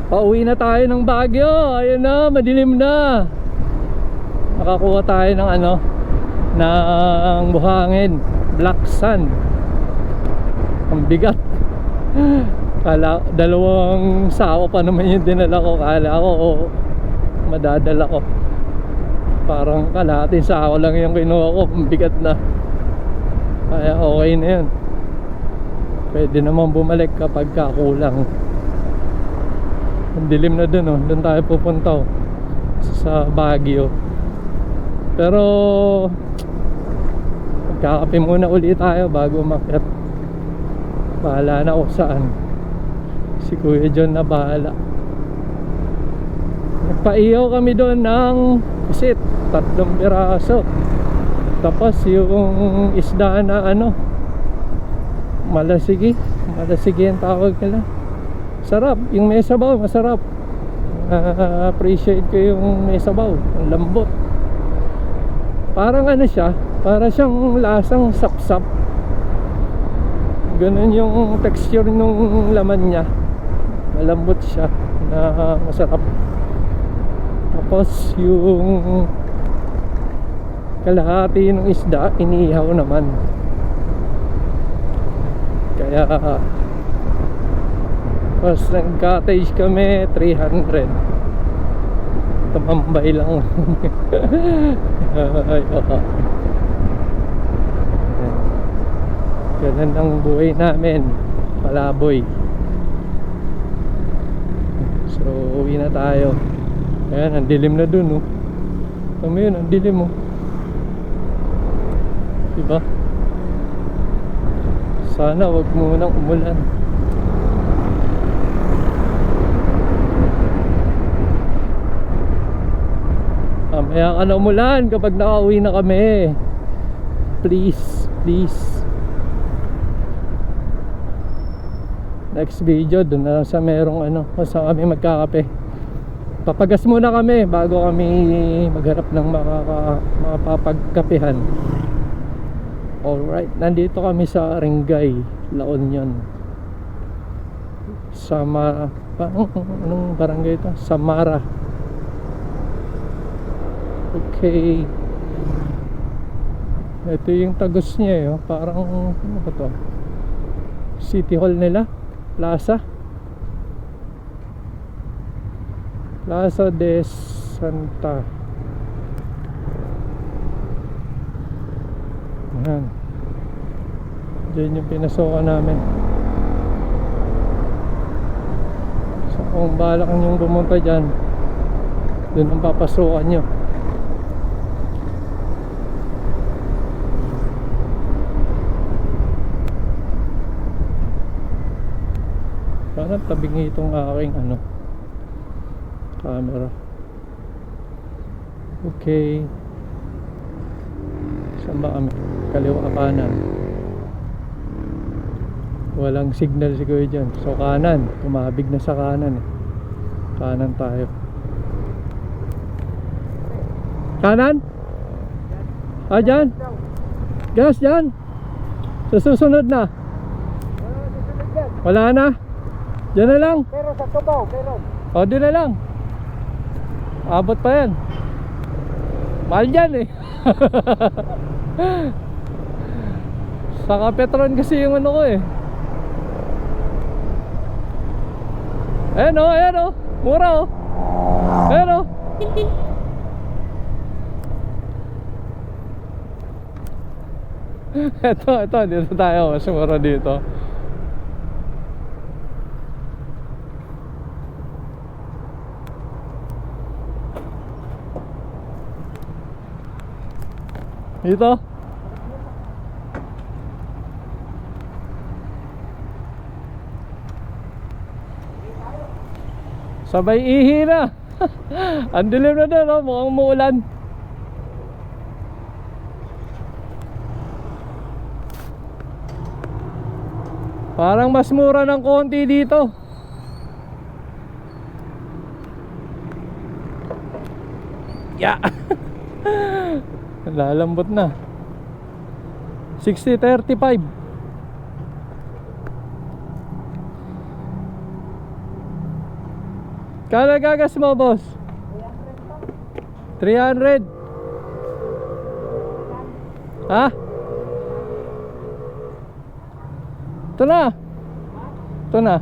Pauwi na tayo ng Baguio. Ayun na, madilim na. Nakakuha tayo ng ano, ng buhangin, black sand. Ang bigat. Kala, dalawang sako pa naman yung dinala ko. Kala ko madadala ko. Parang kalahating sako lang yung kinuha ko. Ang bigat na. Kaya okay na yun. Pwede naman bumalik kapag kakulang. Ang dilim na dun, oh. Dun tayo pupunta, oh, sa Baguio. Pero magkakape muna ulit tayo bago umakyat. Bahala na ako saan. Si Kuya John na bahala. Nagpaihaw kami doon ng pusit, 3 piraso. Tapos yung isda na ano, malasigi. Malasigi ang tawag nila. Sarap, yung may sabaw, masarap. Appreciate ko yung may sabaw, ang lambot. Parang ano siya, para siyang lasang sapsap. Ganun yung texture nung laman niya. Malambot siya, na masarap. Tapos yung kalahati ng isda, inihaw naman. Kaya tapos nag-cottage kami, 300. Tumambay lang. Ay, ganun ang buhay namin, palaboy. So uwi na tayo. Ayan, ang dilim na dun, oh. Tama yun, ang dilim, oh. Diba? Sana wag munang umulan. Mamaya ka na umulan kapag nakauwi na kami. Please, please. Next video dun na sa merong ano, sa kami magkakape. Papagas muna kami bago kami maghanap ng makapagkapehan. Alright, nandito kami sa Ringay, La Union. Anong barangay ito? Samara. Okay. Ito yung tagos niya, eh, oh. Parang ano ba to? City Hall nila, Plaza de Santa. Ayan. Diyan yung pinasokan namin. So kung balak nyo pumunta dyan, doon ang papasukan nyo. Sana tabing itong aking ano, camera. Okay. Saan ba kami? Kaliwa kanan. Walang signal si Kuya dyan. So kanan, kumabig na sa kanan, eh. Kanan tayo. Kanan? Ah, dyan? Gas dyan? Sa susunod na? Wala na? Diyan na lang. Pero sa Tubaw, meron. O, doon na lang. Abot pa yan. Mahal dyan, eh. Saka Petron kasi yung ano ko, eh. Ayan, o, ayan, o. Mura, o. Ayan, o. Ito, dito tayo. Mas mura dito. Dito. Sabay ihi na. Ang dilim na doon, oh. Mukhang umuulan. Parang mas mura ng konti dito. Yeah. Lalambot na. 60-35. Kala gagas mo, boss? 300. Ha? Ito na. Ito na.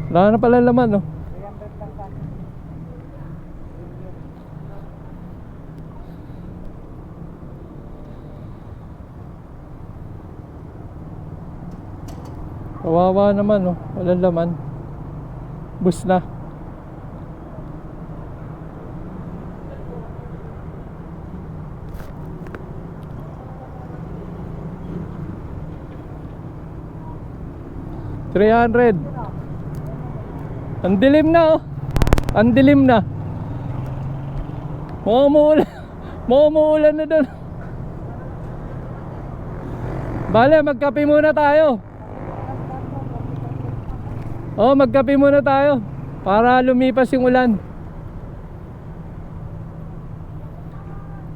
Wala na pala laman, no? Kawawa naman, no? Walang laman. Bus na. $300. Ang dilim na, oh. Ang dilim na. Umuulan na doon. Bale, magkape muna tayo. Oh, magkape muna tayo para lumipas yung ulan.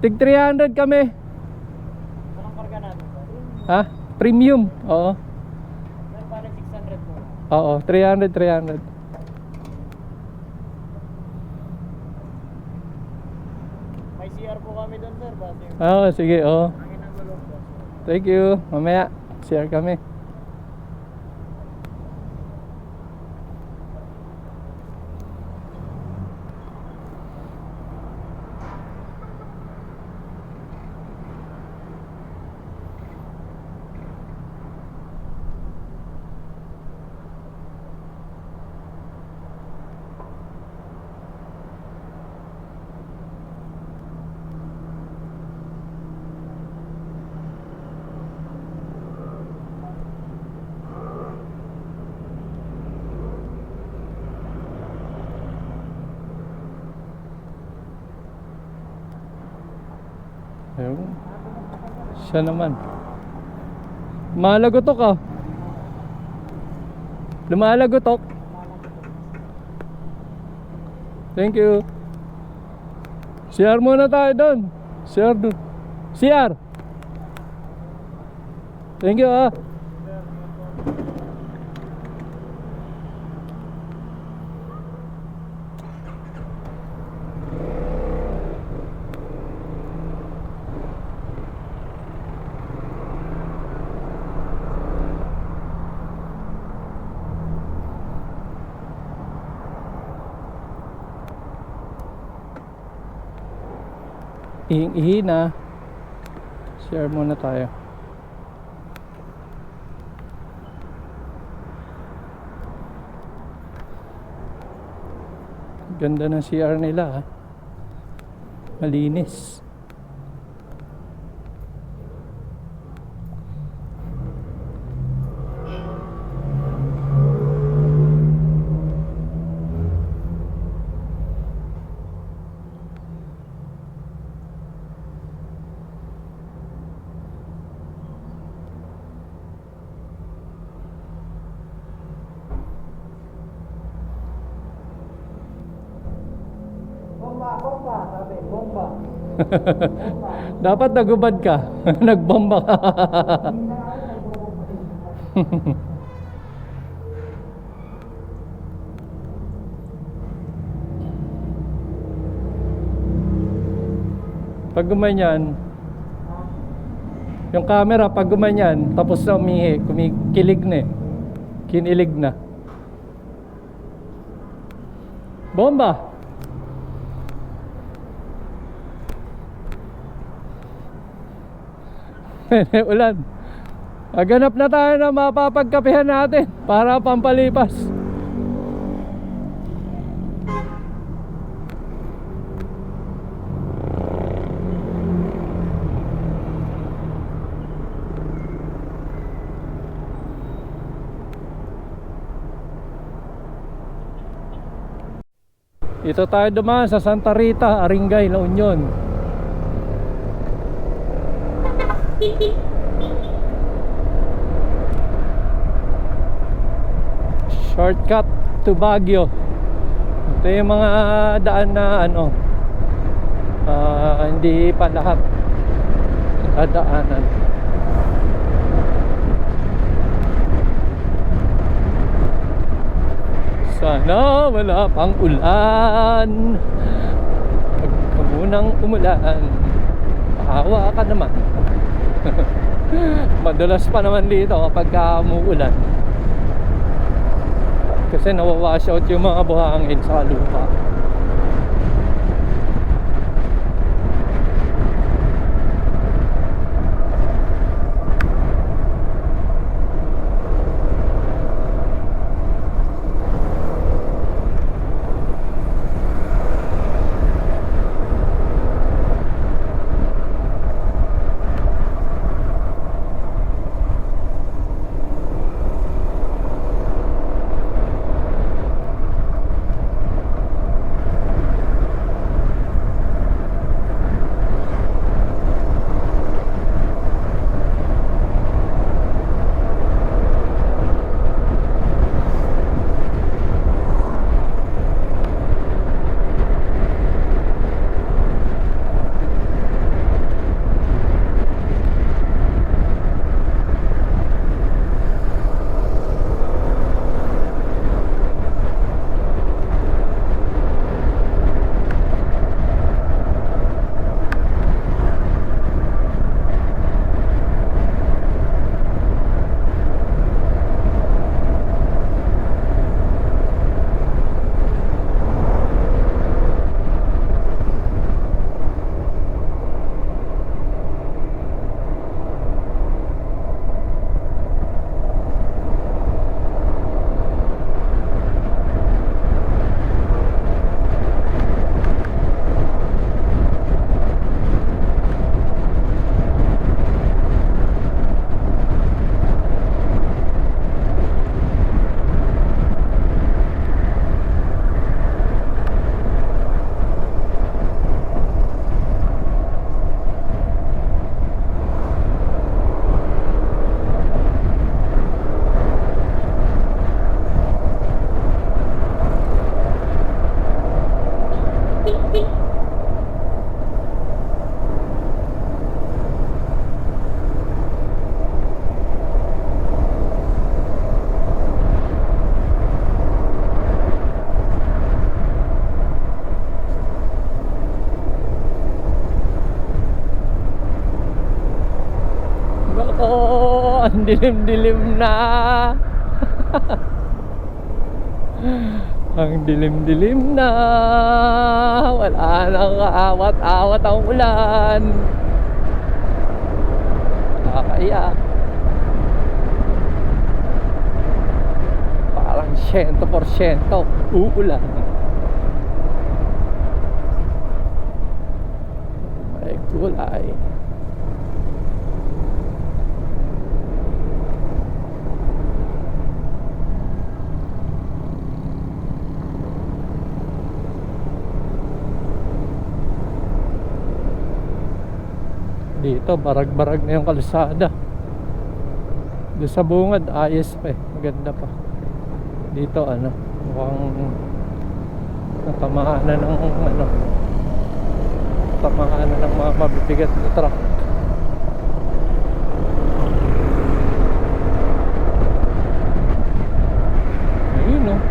Tig 300 kami. Anong karga natin? Ha? Premium. Oo. Parang 600 po. Oo, 300. May CR po kami doon, sir. Base. Oo, sige, oo. Hangin ang gulong po. Thank you. Mamaya, share kami. Ayun. Siya naman. Lumalagotok, ah. Lumalagotok. Thank you. CR muna tayo doon. CR doon. CR. Thank you, ah. Ihing-ihi na. Share muna tayo. Ganda ng CR nila, ha? Malinis. Bomba, sabi, bomba. Dapat nagubad ka. Nagbomba ka. Pag gumanyan, yung camera pag gumanyan, tapos na umihi, kumikilig na eh. Kinilig na. Bomba! Ulan. Aganap na tayo na mapapagkapihan natin para pampalipas. Ito tayo dumaan sa Santa Rita, Aringay, La Union. Shortcut to Baguio. Ito yung mga daan na ano, hindi pa lahat dadaanan. Sana wala pang ulan. Huwag ka munang umulan. Paawa ka naman. Madalas pa naman dito kapag umuulan. Kasi nawawash out yung mga buhangin sa lupa. Ang dilim-dilim na. Ang dilim-dilim na. Wala nang kaawat-awat ang ulan. Nakakaiyak. Parang 100% uulan. May kulay. Dito barag-barag na yung kalsada. Doon sa bungad ayos pa eh, maganda pa. Dito ano, mukhang natamaan na ng ano, tamaan na ng mga mabibigat na truck. Ayun oh.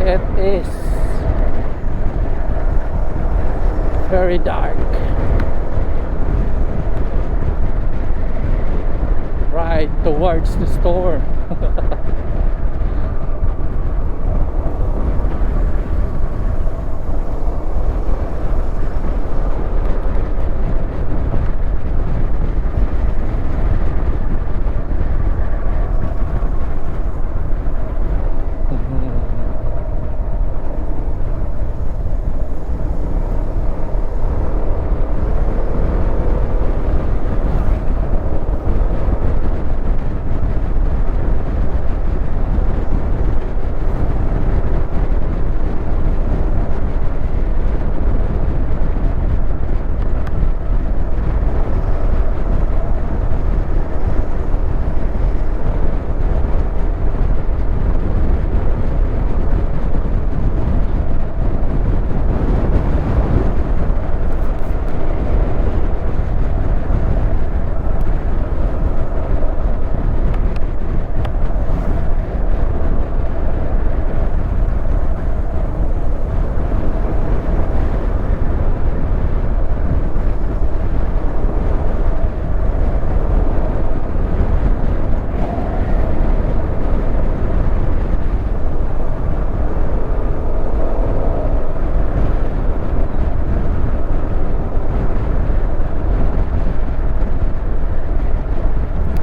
It is very dark. Right towards the store.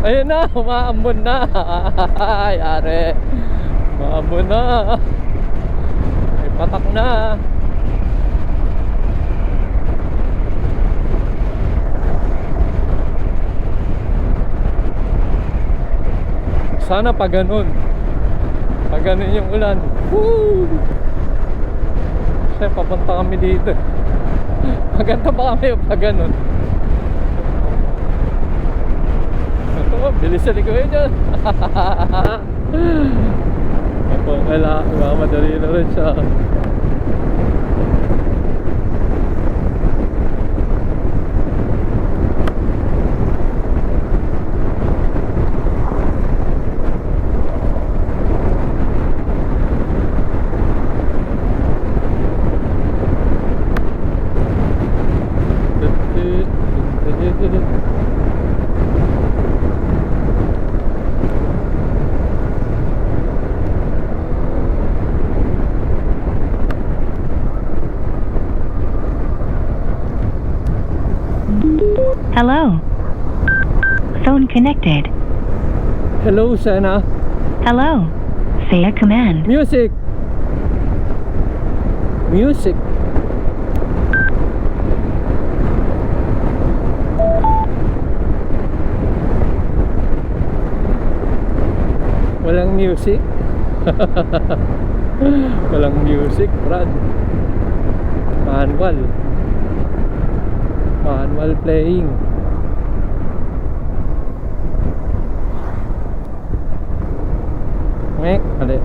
Ayun na, umaambon na. Ay, are. Umaambon na. May patak na. Sana pag ganun. Pag ganun yung ulan. Woo! Kasi papunta kami dito. Maganda pa kami pag ganun. Ito, bilis sa likuhin dyan. Ako, kailangan madali na rin siya. Hello. Phone connected. Hello, Sana. Hello. Say a command. Music. Music. Walang music. Walang music, Brad. Manual playing. Ngek, ali.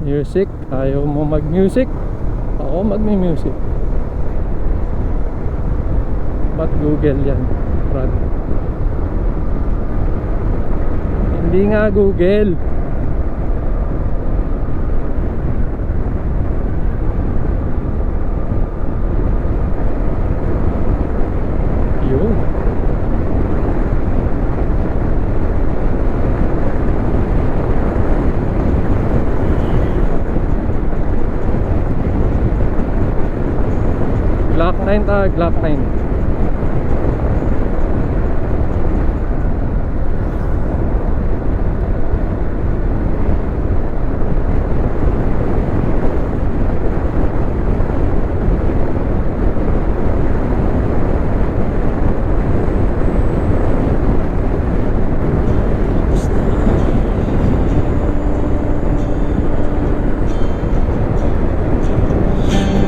Music, ayaw mo mag-music. Ako mag-music. Ba't Google yan, Brad? Hindi nga Google. Yun. Glock 9 tayo, Glock 9.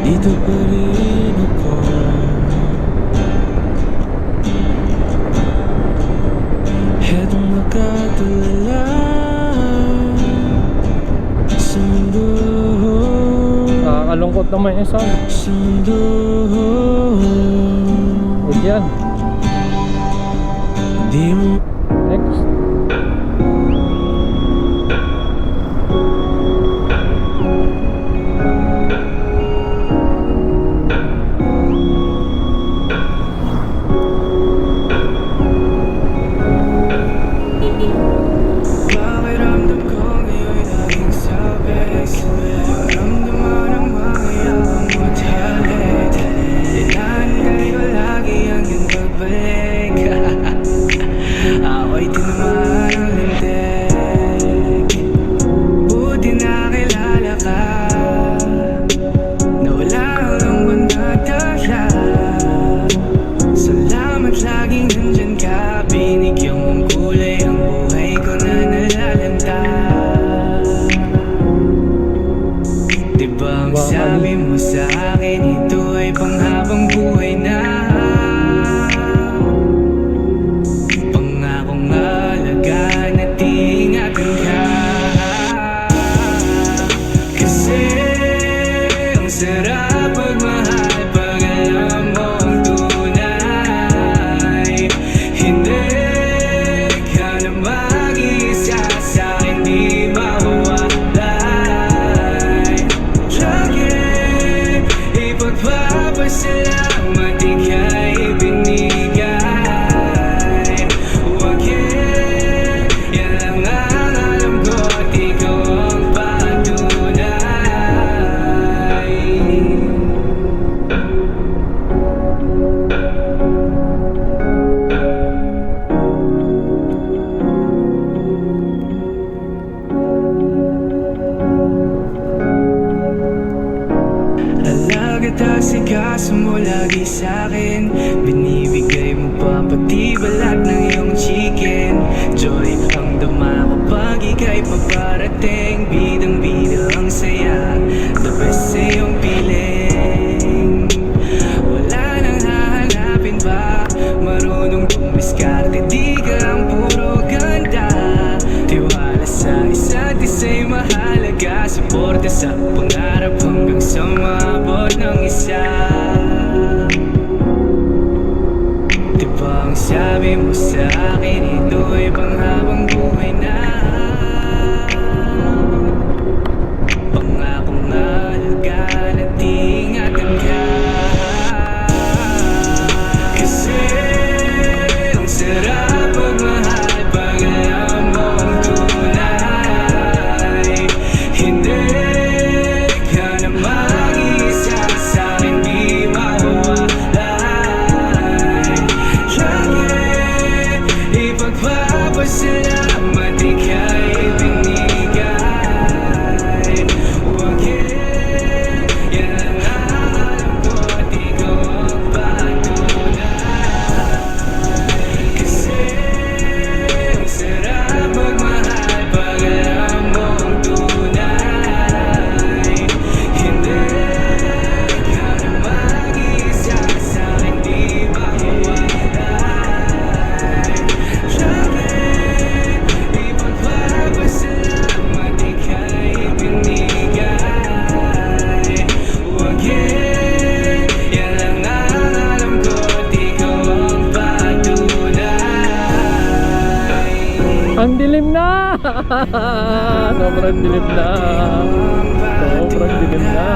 Dito pa rin ako. Hetong makatulala sa mundo. Nakakalungkot naman yung song. Sa mundo. Huwag yan. Di mo Next. Pakiramdam ko ngayon'y laging sabik. Pakiramdaman ang mga yabang mo talit. Inaantay ko lagi ang iyong pagbalik. Inasikaso mo lagi sa'kin. Binibigay mo pa pati balat ng iyong chicken. Joy ang dama kapag ika'y paparating. Bidang bida ang saya, the best sa iyong piling. Wala nang hahanapin pa, marunong dumiskarte, di ka ang puro ganda. Tiwala sa isa't isa'y mahalaga, suporte sa pangarap hanggang sa maabot ng isa. Diba ang sabi mo sa akin, ito'y panghabang buhay na. Pangakong alagaan at ingatan ka. Kasi ang sarap magmahal pag alam mo ang tunay. Hindi ka na mag-isa sa'kin, di mawawalay. Lagi ipagpapasalamat ika'y binigay. Huwag yan ang alam ko at ikaw ang patunay. Kasi ang sarap magmahal pag alam mo ang tunay. Hindi ka na mag-isa sa'kin, di mawawalay. Lagi ipagpapasalamat ika'y binigay. Huwag yan ang alam ko at ikaw ang patunay. Ang dilim na! Sobrang dilim na. Sobrang dilim na.